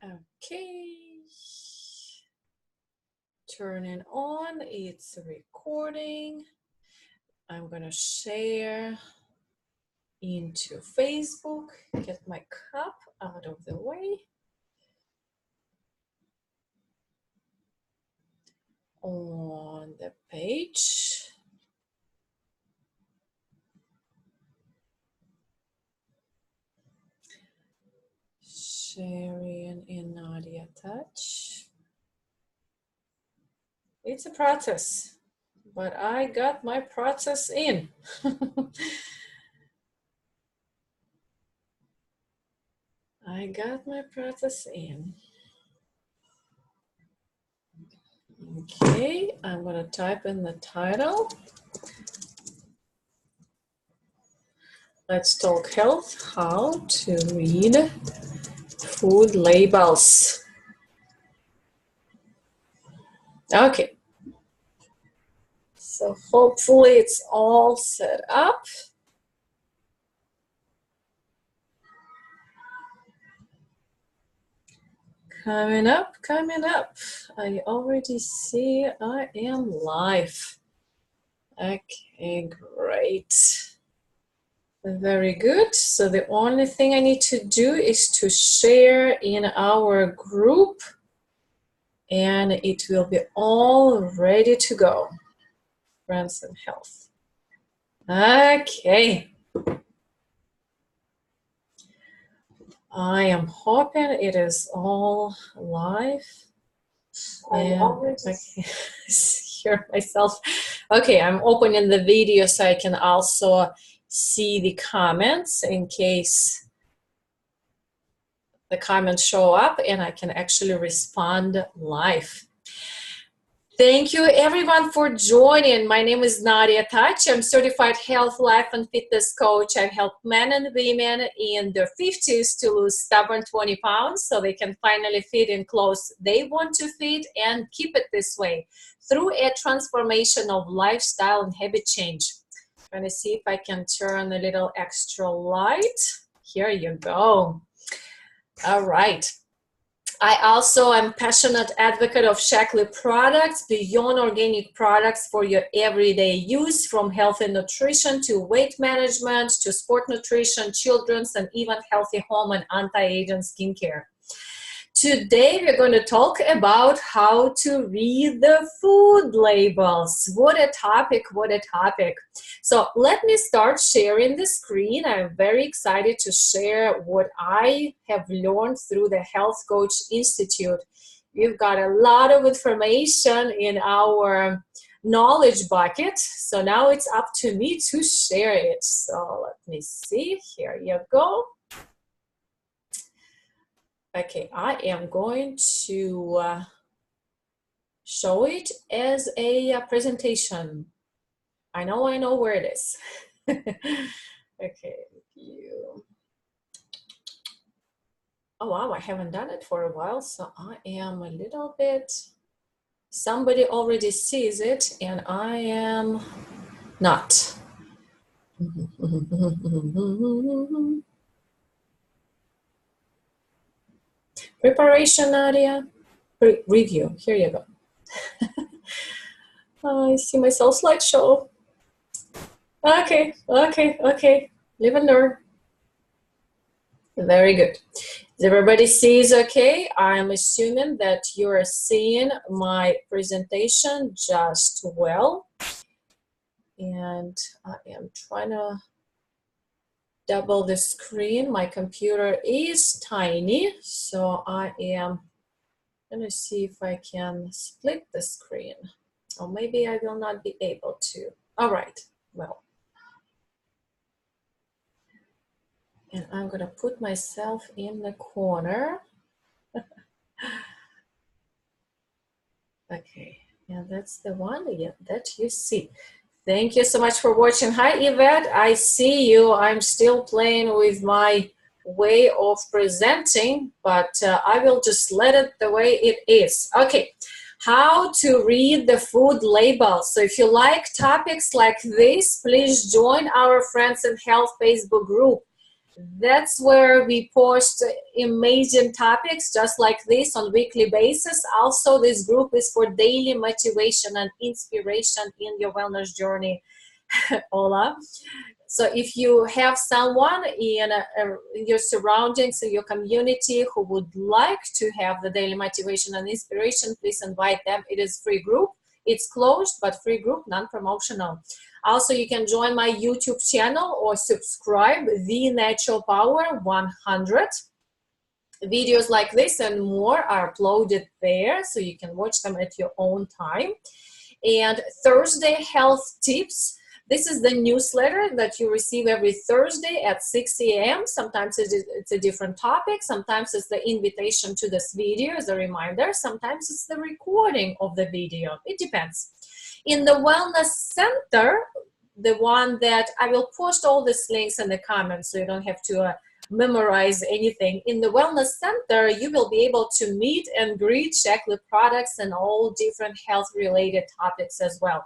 Okay. Turn it on. It's recording. I'm going to share into Facebook. Get my cup out of the way. On the page. Sharing in Nadya Touch. It's a process, but I got my process in. I got my process in. Okay, I'm going to type in the title. Let's talk health, how to read food labels. Okay, so hopefully it's all set up. Coming up. I already see I am live. Okay, great. Very good. So the only thing I need to do is to share in our group and it will be all ready to go. Friends and health. Okay. I am hoping it is all live. And I can hear myself. Okay, I'm opening the video so I can also see the comments in case the comments show up and I can actually respond live. Thank you everyone for joining. My name is Nadya Touch. I'm certified health, life, and fitness coach. I help men and women in their 50s to lose stubborn 20 pounds so they can finally fit in clothes they want to fit and keep it this way through a transformation of lifestyle and habit change. I'm gonna see if I can turn a little extra light. Here you go. All right. I also am passionate advocate of Shaklee products, beyond organic products for your everyday use, from healthy nutrition to weight management to sport nutrition, children's, and even healthy home and anti-aging skincare. Today we're going to talk about how to read the food labels. What a topic, what a topic. So let me start sharing the screen. I'm very excited to share what I have learned through the Health Coach Institute. We've got a lot of information in our knowledge bucket. So now it's up to me to share it. So let me see, here you go. Okay, I am going to show it as a presentation. I know where it is. Okay, view. Oh wow, I haven't done it for a while, so I am a little bit, somebody already sees it and I am not. Preparation, Nadia. Review. Here you go. I see myself slideshow. Okay. Live and learn. Very good. Everybody sees okay? I'm assuming that you're seeing my presentation just well. And I am trying to double the screen. My computer is tiny, so I am going to see if I can split the screen. Or maybe I will not be able to. All right, well. And I'm going to put myself in the corner. Okay, yeah, that's the one that you see. Thank you so much for watching. Hi, Yvette. I see you. I'm still playing with my way of presenting, but I will just let it the way it is. Okay, how to read the food labels. So if you like topics like this, please join our Friends in Health Facebook group. That's where we post amazing topics just like this on weekly basis. Also, this group is for daily motivation and inspiration in your wellness journey. Ola. So if you have someone in your surroundings, in your community who would like to have the daily motivation and inspiration, please invite them. It is free group. It's closed, but free group, non-promotional. Also, you can join my YouTube channel or subscribe, The Natural Power 100. Videos like this and more are uploaded there, so you can watch them at your own time. And Thursday Health Tips. This is the newsletter that you receive every Thursday at 6 a.m. Sometimes it's a different topic. Sometimes it's the invitation to this video as a reminder. Sometimes it's the recording of the video. It depends. In the Wellness Center, the one that I will post all these links in the comments so you don't have to memorize anything. In the Wellness Center, you will be able to meet and greet, check the products and all different health-related topics as well.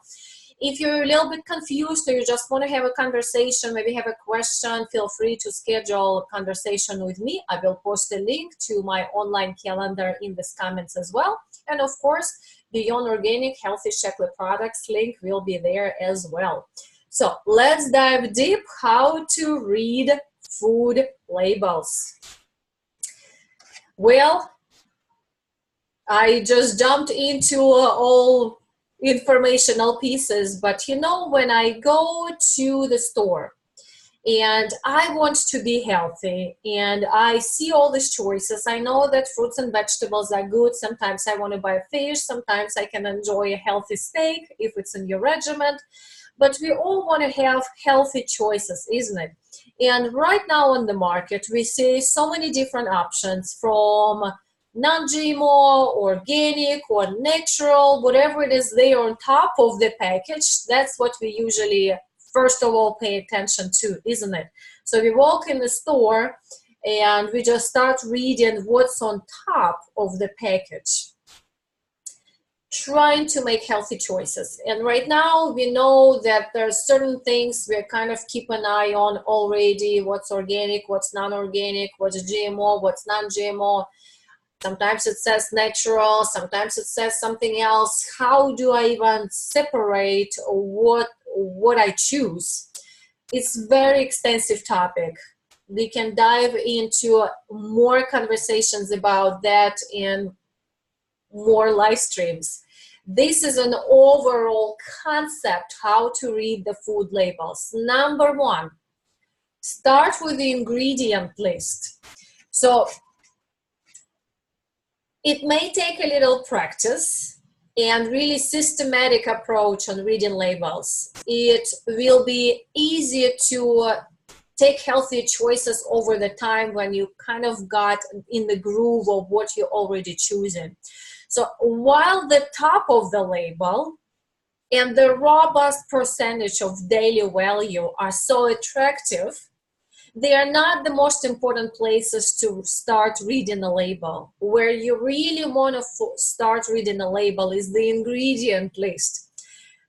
If you're a little bit confused or you just want to have a conversation, maybe have a question, feel free to schedule a conversation with me. I will post a link to my online calendar in the comments as well. And of course, Beyond Organic Healthy Chocolate Products link will be there as well. So let's dive deep how to read food labels. Well, I just jumped into all informational pieces, but you know, when I go to the store and I want to be healthy and I see all these choices, I know that fruits and vegetables are good. Sometimes I want to buy fish, sometimes I can enjoy a healthy steak if it's in your regimen, but we all want to have healthy choices, isn't it? And right now on the market we see so many different options, from non-GMO, organic, or natural, whatever it is there on top of the package. That's what we usually first of all pay attention to, isn't it? So we walk in the store and we just start reading what's on top of the package, trying to make healthy choices. And right now we know that there's certain things we kind of keep an eye on already: what's organic, what's non-organic, what's GMO, what's non-GMO. Sometimes it says natural, sometimes it says something else. How do I even separate what I choose? It's a very extensive topic. We can dive into more conversations about that in more live streams. This is an overall concept, how to read the food labels. Number one, start with the ingredient list. So it may take a little practice and really systematic approach on reading labels. It will be easier to take healthy choices over the time when you kind of got in the groove of what you're already choosing. So while the top of the label and the robust percentage of daily value are so attractive, they are not the most important places to start reading a label. Where you really want to start reading a label is the ingredient list.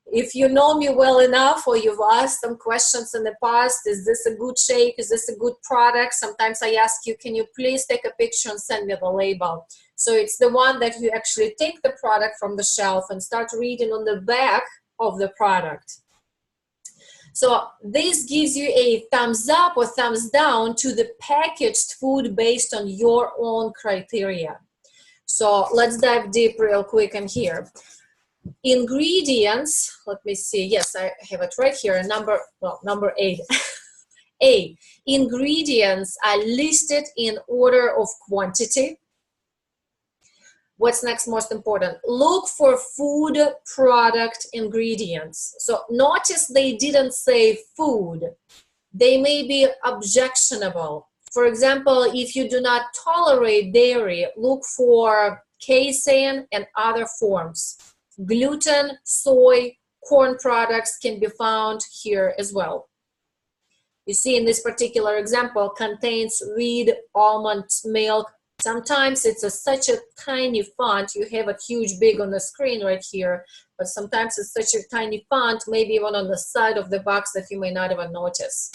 If you know me well enough, or you've asked some questions in the past, is this a good shake? Is this a good product? Sometimes I ask you, can you please take a picture and send me the label? So it's the one that you actually take the product from the shelf and start reading on the back of the product. So this gives you a thumbs up or thumbs down to the packaged food based on your own criteria. So let's dive deep real quick in here. Ingredients, let me see. Yes, I have it right here. Number 8. A, ingredients are listed in order of quantity. What's next most important? Look for food product ingredients. So notice they didn't say food. They may be objectionable. For example, if you do not tolerate dairy, look for casein and other forms. Gluten, soy, corn products can be found here as well. You see in this particular example, contains wheat, almond milk. Sometimes it's such a tiny font. You have it huge big on the screen right here, but sometimes it's such a tiny font, maybe even on the side of the box, that you may not even notice.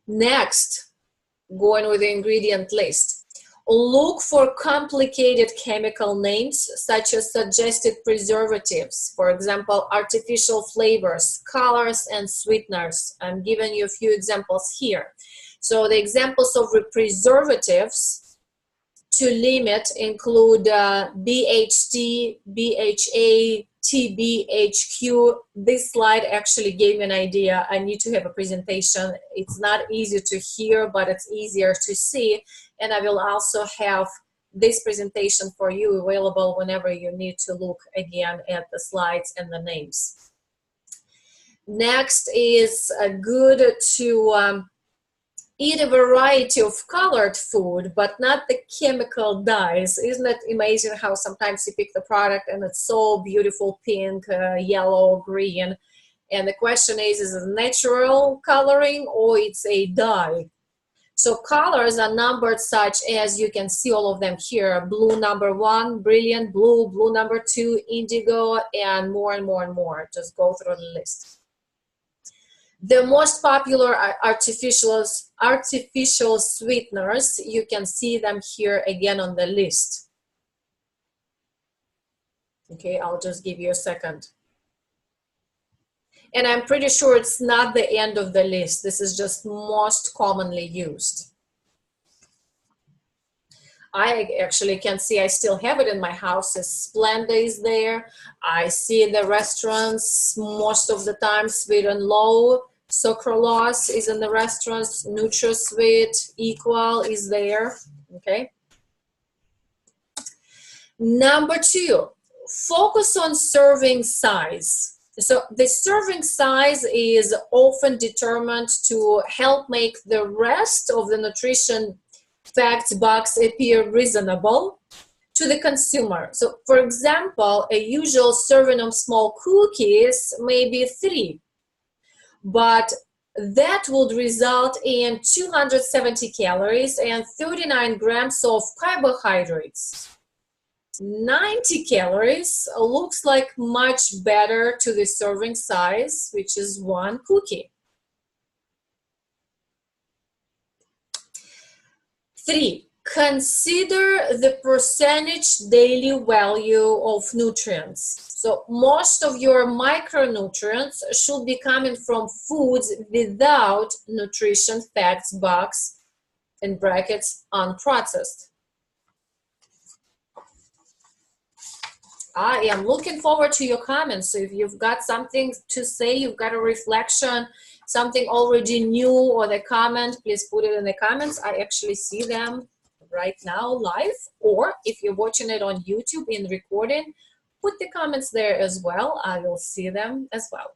Next, going with the ingredient list. Look for complicated chemical names such as suggested preservatives, for example, artificial flavors, colors, and sweeteners. I'm giving you a few examples here. So the examples of preservatives to limit include BHT, BHA, TBHQ. This slide actually gave me an idea. I need to have a presentation. It's not easy to hear, but it's easier to see. And I will also have this presentation for you available whenever you need to look again at the slides and the names. Next is good to eat a variety of colored food, but not the chemical dyes. Isn't it amazing how sometimes you pick the product and it's so beautiful, pink, yellow, green, and the question is it natural coloring or it's a dye? So colors are numbered such as you can see all of them here. Blue number 1, brilliant blue, blue number 2, indigo, and more and more and more. Just go through the list. The most popular artificial sweeteners, you can see them here again on the list. Okay, I'll just give you a second. And I'm pretty sure it's not the end of the list. This is just most commonly used. I actually can see I still have it in my house. Splenda is there. I see the restaurants most of the time, Sweet and Low. Sucralose is in the restaurants. NutraSweet, Equal is there. Okay. Number 2, focus on serving size. So the serving size is often determined to help make the rest of the nutrition facts box appear reasonable to the consumer. So for example, a usual serving of small cookies may be 3, but that would result in 270 calories and 39 grams of carbohydrates. 90 calories looks like much better to the serving size, which is 1 cookie. 3, consider the percentage daily value of nutrients. So most of your micronutrients should be coming from foods without nutrition facts box in brackets unprocessed. I am looking forward to your comments. So if you've got something to say, you've got a reflection, something already new or the comment, please put it in the comments. I actually see them right now live, or if you're watching it on YouTube in recording, put the comments there as well. I will see them as well.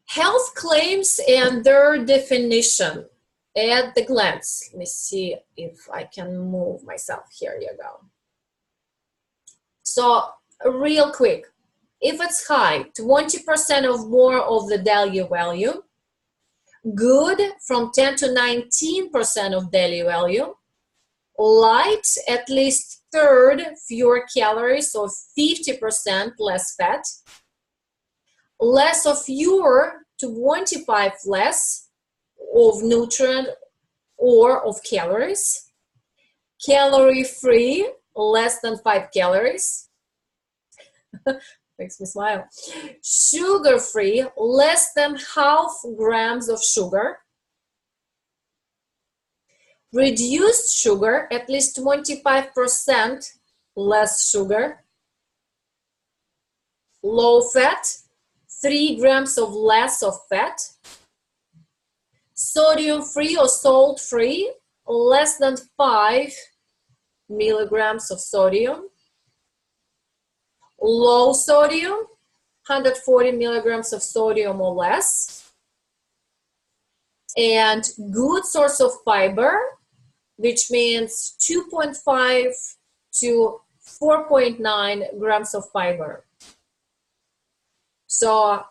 Health claims and their definition at the glance. Let me see if I can move myself. Here you go. So real quick, if it's high, 20% or more of the daily value, good from 10 to 19% of daily value, light at least third fewer calories, so 50% less fat, less of fewer 25 less of nutrient or of calories, calorie free, less than 5 calories, makes me smile, sugar free, less than half grams of sugar, reduced sugar, at least 25% less sugar, low fat, 3 grams of less of fat, sodium free or salt free, less than 5 milligrams of sodium, low sodium, 140 milligrams of sodium or less, and good source of fiber, which means 2.5 to 4.9 grams of fiber. So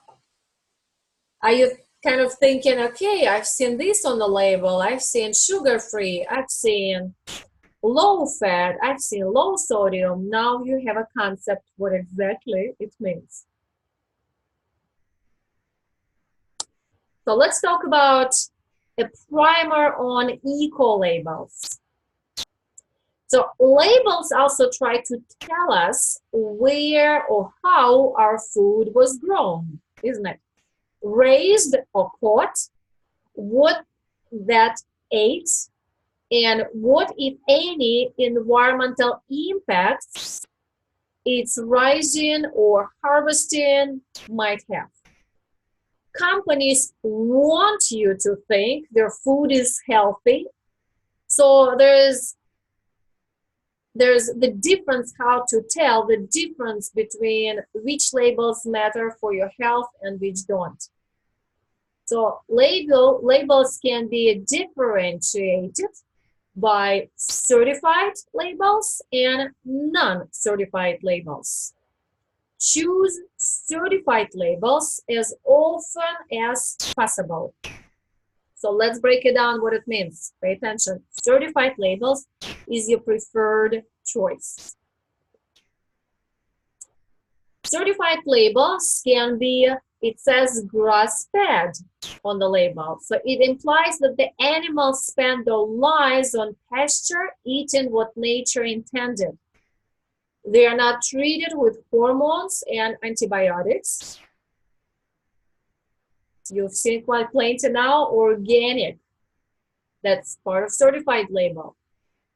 are you kind of thinking, okay, I've seen this on the label, I've seen sugar-free, I've seen low fat, I've seen low sodium. Now you have a concept what exactly it means. So let's talk about a primer on eco labels. So labels also try to tell us where or how our food was grown, isn't it? Raised or caught, what that ate, and what, if any, environmental impacts its raising or harvesting might have. Companies want you to think their food is healthy, so there's the difference, how to tell the difference between which labels matter for your health and which don't. So labels can be differentiated by certified labels and non-certified labels. Choose certified labels as often as possible. So let's break it down what it means. Pay attention. Certified labels is your preferred choice. Certified labels can be, it says grass-fed on the label. So it implies that the animals spend their lives on pasture, eating what nature intended. They are not treated with hormones and antibiotics. You've seen quite plenty now, organic. That's part of certified label.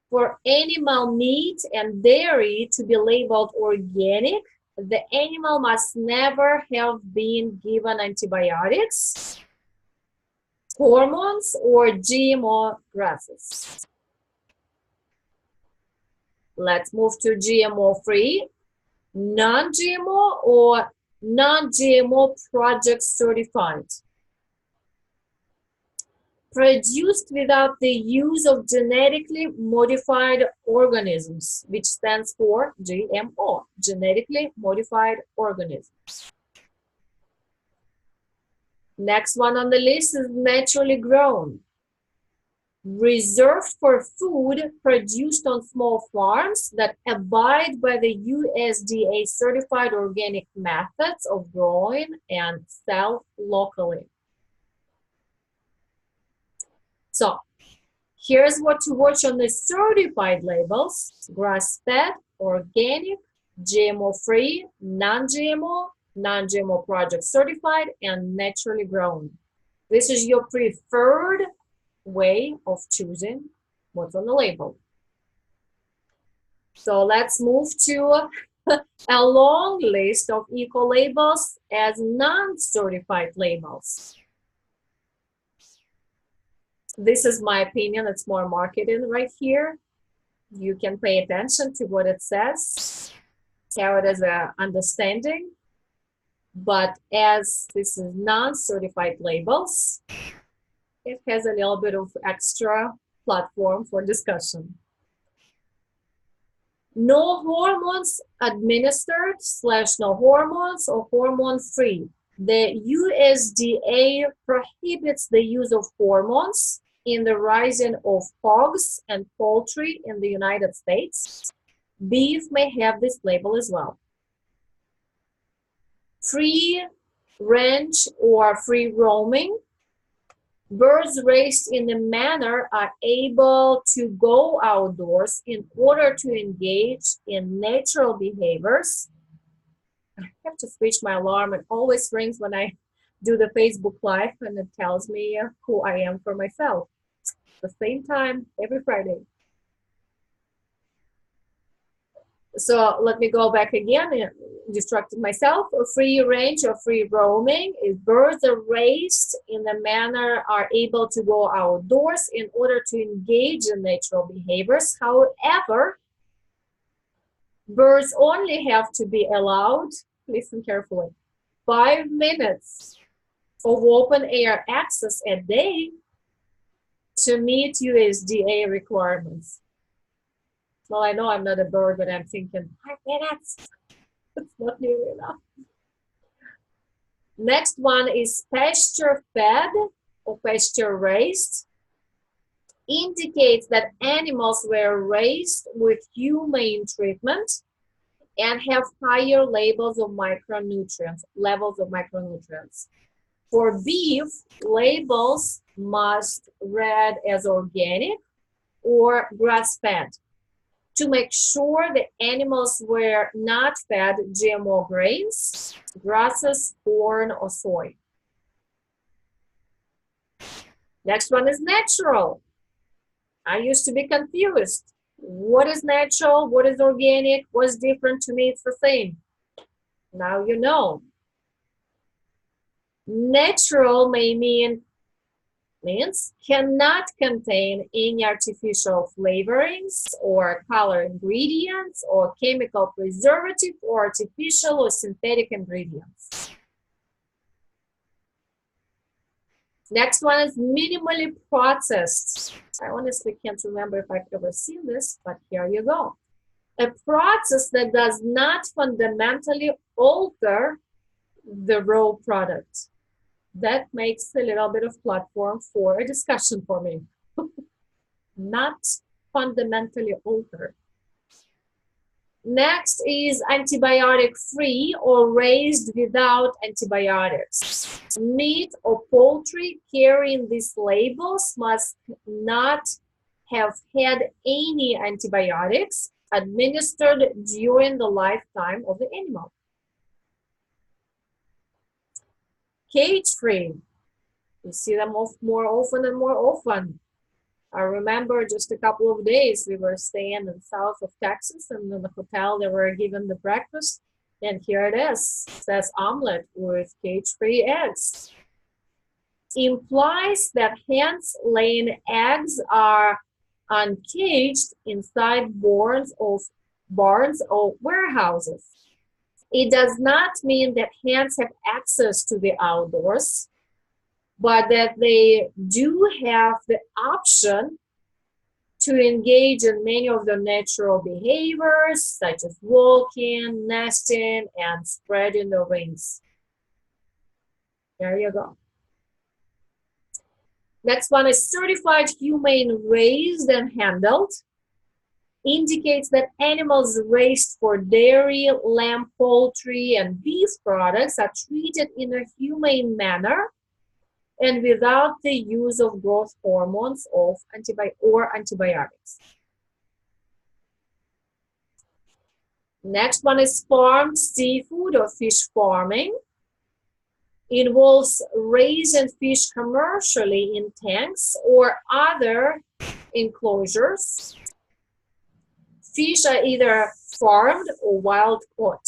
For animal meat and dairy to be labeled organic, the animal must never have been given antibiotics, hormones, or GMO grasses. Let's move to GMO-free, non-GMO, or non-GMO project certified. Produced without the use of genetically modified organisms, which stands for GMO, genetically modified organisms. Next one on the list is naturally grown. Reserved for food produced on small farms that abide by the USDA certified organic methods of growing and sell locally. So here's what to watch on the certified labels: grass-fed, organic, GMO-free, non-GMO, non-GMO project certified, and naturally grown. This is your preferred way of choosing what's on the label. So let's move to a long list of eco labels as non-certified labels. This is my opinion, it's more marketing right here. You can pay attention to what it says, have it as an understanding. But as this is non-certified labels, it has a little bit of extra platform for discussion. No hormones administered / no hormones or hormone-free. The USDA prohibits the use of hormones in the raising of hogs and poultry in the United States. Beef may have this label as well. Free range or free roaming. Birds raised in a manner are able to go outdoors in order to engage in natural behaviors. I have to switch my alarm. It always rings when I do the Facebook Live, and it tells me who I am for myself. The same time every Friday. So let me go back again. I distracted myself. A free range or free roaming is birds are raised in a manner are able to go outdoors in order to engage in natural behaviors. However, birds only have to be allowed, listen carefully, 5 minutes of open air access a day to meet USDA requirements. Well, I know I'm not a bird, but I'm thinking 5 minutes. It's not nearly enough. Next one is pasture-fed or pasture-raised. Indicates that animals were raised with humane treatment and have higher levels of micronutrients. For beef, labels must read as organic or grass-fed to make sure the animals were not fed GMO grains, grasses, corn, or soy. Next one is natural. I used to be confused. What is natural? What is organic? What's different? To me, it's the same. Now you know. Natural means cannot contain any artificial flavorings or color ingredients or chemical preservative or artificial or synthetic ingredients. Next one is minimally processed. I honestly can't remember if I've ever seen this, but here you go. A process that does not fundamentally alter the raw product. That makes a little bit of platform for a discussion for me. Not fundamentally alter. Next is antibiotic-free or raised without antibiotics. Meat or poultry carrying these labels must not have had any antibiotics administered during the lifetime of the animal. Cage-free. You see them more often and more often. I remember just a couple of days we were staying in the south of Texas, and in the hotel they were given the breakfast, and here it is. It says omelet with cage-free eggs. Implies that hens laying eggs are uncaged inside barns or warehouses. It does not mean that hens have access to the outdoors, but that they do have the option to engage in many of the natural behaviors, such as walking, nesting, and spreading the wings. There you go. Next one is certified humane raised and handled. Indicates that animals raised for dairy, lamb, poultry, and beef products are treated in a humane manner and without the use of growth hormones or antibiotics. Next one is farmed seafood or fish farming. Involves raising fish commercially in tanks or other enclosures. Fish are either farmed or wild caught.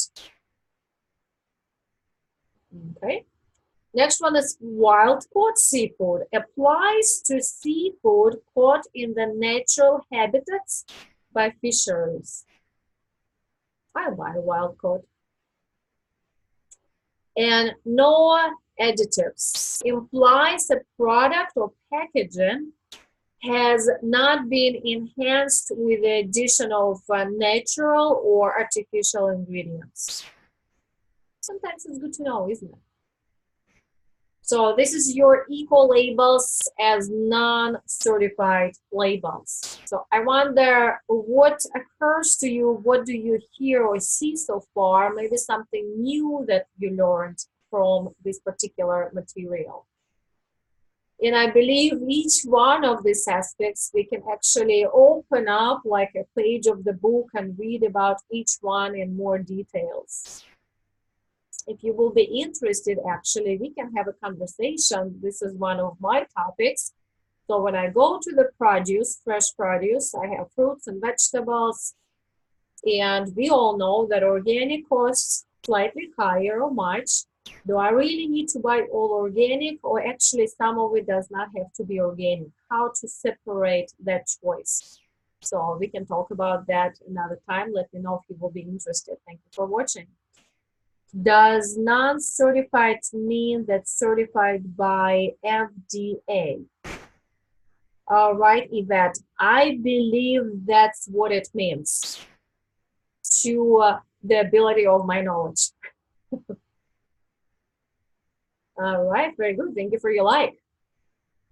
Okay. Next one is wild caught seafood. Applies to seafood caught in the natural habitats by fisheries. I buy wild caught. And no additives. Implies a product or packaging has not been enhanced with the addition of natural or artificial ingredients. Sometimes it's good to know, isn't it? So this is your eco labels as non-certified labels. So I wonder what occurs to you, what do you hear or see so far? Maybe something new that you learned from this particular material. And I believe each one of these aspects, we can actually open up like a page of the book and read about each one in more details. If you will be interested, actually, we can have a conversation. This is one of my topics. So when I go to the produce, fresh produce, I have fruits and vegetables. And we all know that organic costs slightly higher or much. Do I really need to buy all organic, or actually some of it does not have to be organic? How to separate that choice? So we can talk about that another time. Let me know if you will be interested. Thank you for watching. Does non-certified mean that certified by FDA? All right, Yvette, I believe that's what it means, to the ability of my knowledge. All right, very good. Thank you for your like.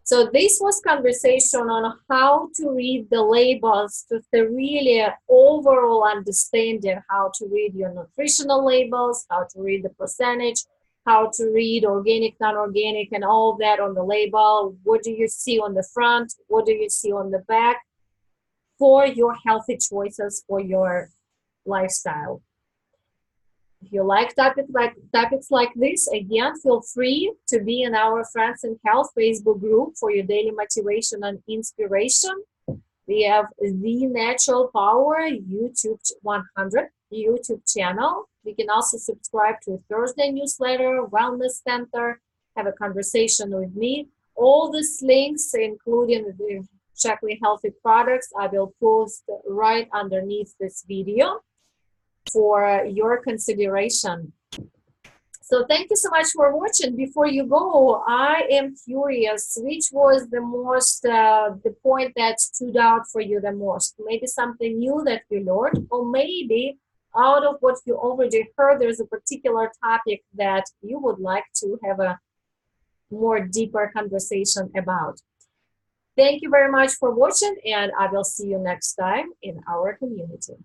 So this was conversation on how to read the labels to the really overall understanding how to read your nutritional labels, how to read the percentage, how to read organic, non-organic, and all that on the label. What do you see on the front? What do you see on the back? For your healthy choices for your lifestyle. If you like topics like this, again, feel free to be in our Friends in Health Facebook group for your daily motivation and inspiration. We have the Natural Power YouTube 100 YouTube channel. You can also subscribe to a Thursday newsletter, Wellness Center, have a conversation with me. All these links, including the Exactly Healthy products, I will post right underneath this video for your consideration. So thank you so much for watching. Before you go, I am curious, which was the point that stood out for you the most? Maybe something new that you learned, or maybe out of what you already heard, there's a particular topic that you would like to have a more deeper conversation about. Thank you very much for watching, and I will see you next time in our community.